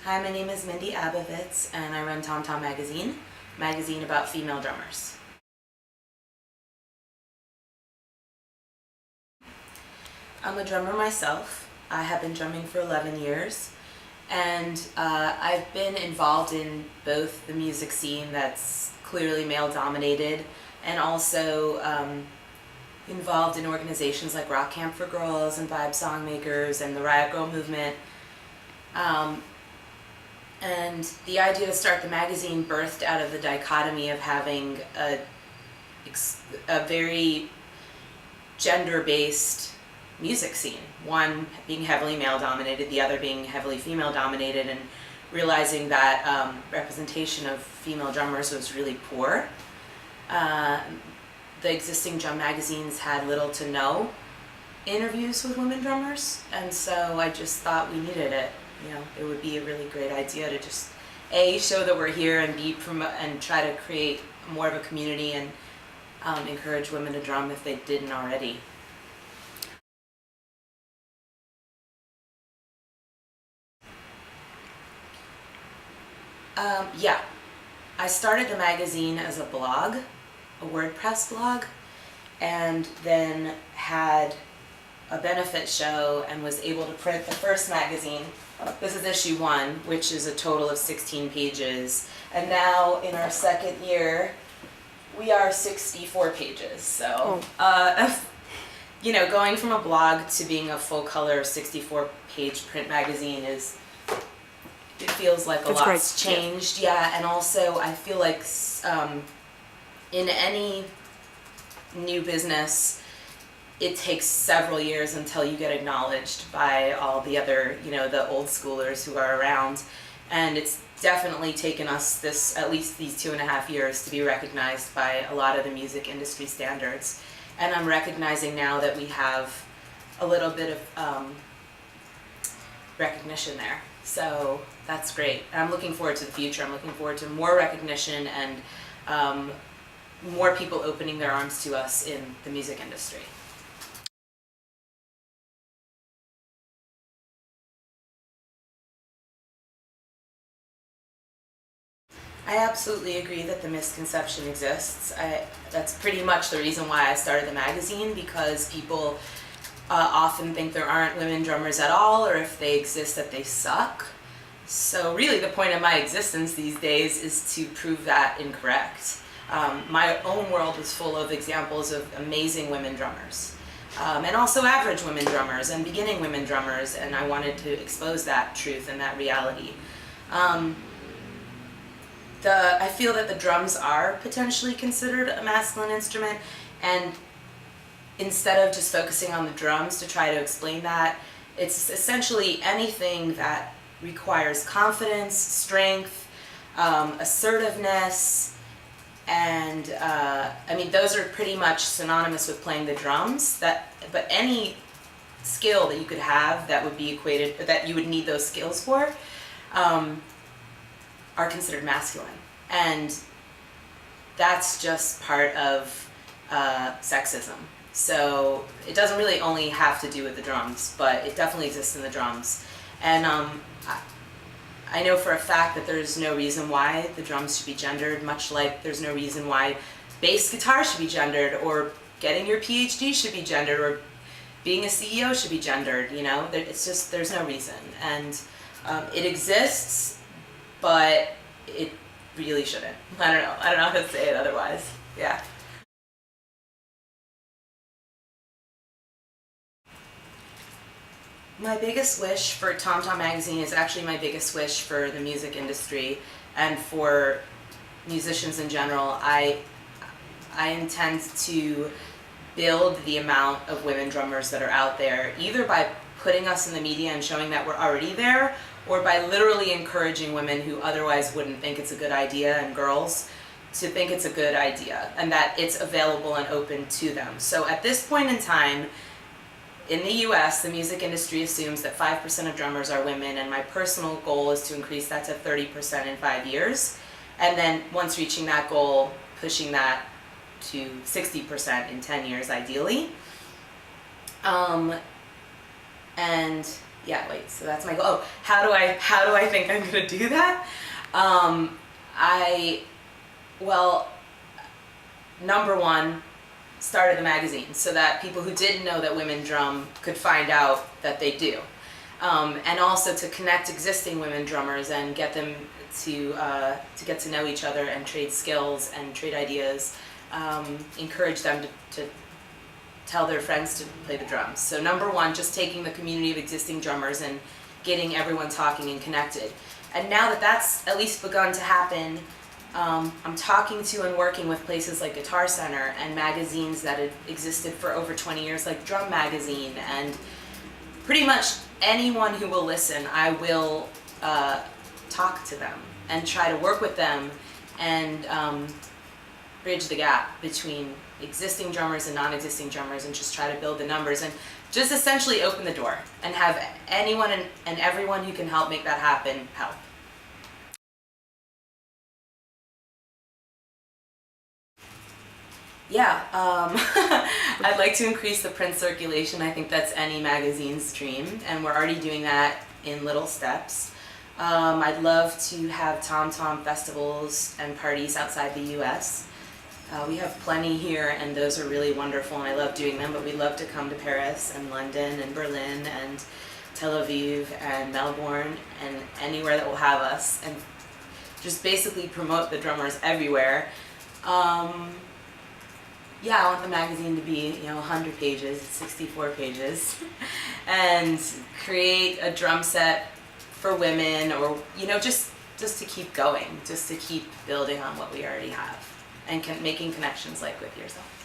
Hi, my name is Mindy Abovitz, and I run Tom Tom magazine about female drummers. I'm a drummer myself. I have been drumming for 11 years, and I've been involved in both the music scene that's clearly male-dominated and also involved in organizations like Rock Camp for Girls and Vibe Songmakers and the Riot Grrrl movement. And the idea to start the magazine birthed out of the dichotomy of having a very gender-based music scene. One being heavily male-dominated, the other being heavily female-dominated, and realizing that representation of female drummers was really poor. The existing drum magazines had little to no interviews with women drummers, and so I just thought we needed it. You know, it would be a really great idea to just A, show that we're here, and B, promote and try to create more of a community and encourage women to drum if they didn't already. Yeah, I started the magazine as a blog, a WordPress blog, and then had a benefit show and was able to print the first magazine. This is issue 1, which is a total of 16 pages, and now in our second year we are 64 pages. So you know, going from a blog to being a full color 64 page print magazine it feels like a lot's changed. Yeah, and also I feel like in any new business, it takes several years until you get acknowledged by all the other, you know, the old schoolers who are around. And it's definitely taken us at least these 2.5 years to be recognized by a lot of the music industry standards. And I'm recognizing now that we have a little bit of recognition there. So that's great. And I'm looking forward to the future. I'm looking forward to more recognition and more people opening their arms to us in the music industry. I absolutely agree that the misconception exists. That's pretty much the reason why I started the magazine, because people often think there aren't women drummers at all, or if they exist that they suck. So really the point of my existence these days is to prove that incorrect. My own world is full of examples of amazing women drummers, and also average women drummers and beginning women drummers, and I wanted to expose that truth and that reality. I feel that the drums are potentially considered a masculine instrument, and instead of just focusing on the drums to try to explain that, it's essentially anything that requires confidence, strength, assertiveness, and I mean, those are pretty much synonymous with playing the drums. But any skill that you could have that would be equated, that you would need those skills for, are considered masculine, and that's just part of sexism. So it doesn't really only have to do with the drums, but it definitely exists in the drums. And I know for a fact that there's no reason why the drums should be gendered, much like there's no reason why bass guitar should be gendered, or getting your PhD should be gendered, or being a CEO should be gendered. You know, it's just, there's no reason. And it exists, but it really shouldn't. I don't know how to say it otherwise. Yeah. My biggest wish for Tom Tom magazine is actually my biggest wish for the music industry and for musicians in general. I intend to build the amount of women drummers that are out there, either by putting us in the media and showing that we're already there, or by literally encouraging women who otherwise wouldn't think it's a good idea, and girls, to think it's a good idea, and that it's available and open to them. So at this point in time, in the US, the music industry assumes that 5% of drummers are women, and my personal goal is to increase that to 30% in 5 years. And then once reaching that goal, pushing that to 60% in 10 years, ideally. And yeah, wait, so that's my goal. Oh, how do I think I'm gonna do that? Well, number one, started the magazine so that people who didn't know that women drum could find out that they do. And also to connect existing women drummers and get them to get to know each other and trade skills and trade ideas, encourage them to tell their friends to play the drums. So number one, just taking the community of existing drummers and getting everyone talking and connected. And now that that's at least begun to happen, I'm talking to and working with places like Guitar Center and magazines that had existed for over 20 years, like Drum Magazine, and pretty much anyone who will listen, I will talk to them and try to work with them and bridge the gap between existing drummers and non-existing drummers, and just try to build the numbers and just essentially open the door and have anyone and everyone who can help make that happen help. Yeah, I'd like to increase the print circulation. I think that's any magazine's dream, and we're already doing that in little steps. I'd love to have tom-tom festivals and parties outside the US. We have plenty here, and those are really wonderful, and I love doing them, but we'd love to come to Paris and London and Berlin and Tel Aviv and Melbourne and anywhere that will have us, and just basically promote the drummers everywhere. Yeah, I want the magazine to be, 100 pages, 64 pages, and create a drum set for women, or, just to keep going, just to keep building on what we already have, and making connections like with yourself.